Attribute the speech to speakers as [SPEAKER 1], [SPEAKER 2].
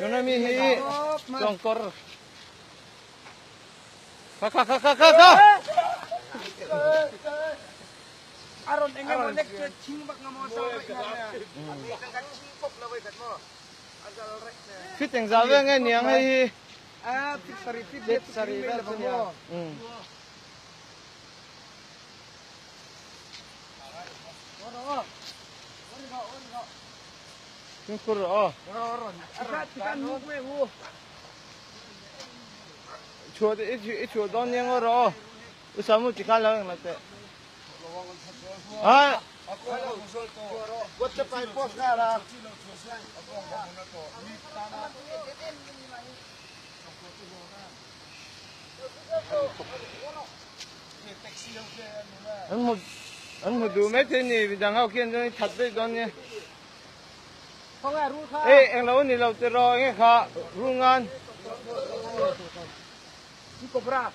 [SPEAKER 1] cho nó mi hi trong cor ka
[SPEAKER 2] Aron enggak mau nek cimbak nggak mau sampai nanya. Kan cimbok lah wei kat mo. Asal rek.
[SPEAKER 1] fit teng za ve nge niang hi
[SPEAKER 2] Fit sari dah mo.
[SPEAKER 1] Yung kur oh.
[SPEAKER 2] Akat kan mo kue wo.
[SPEAKER 1] Chua de chua don niang ro. Usamu tikal lang na te. Ah,
[SPEAKER 2] Buat cepai pos sekarang.
[SPEAKER 1] anh một đủ mấy thế này đang học kiên cho thật đấy don nhé.
[SPEAKER 2] Không ai rút ha.
[SPEAKER 1] Ê, anh lâu này lâu từ rồi nghe khá, rung ngon.
[SPEAKER 2] Cinco bra.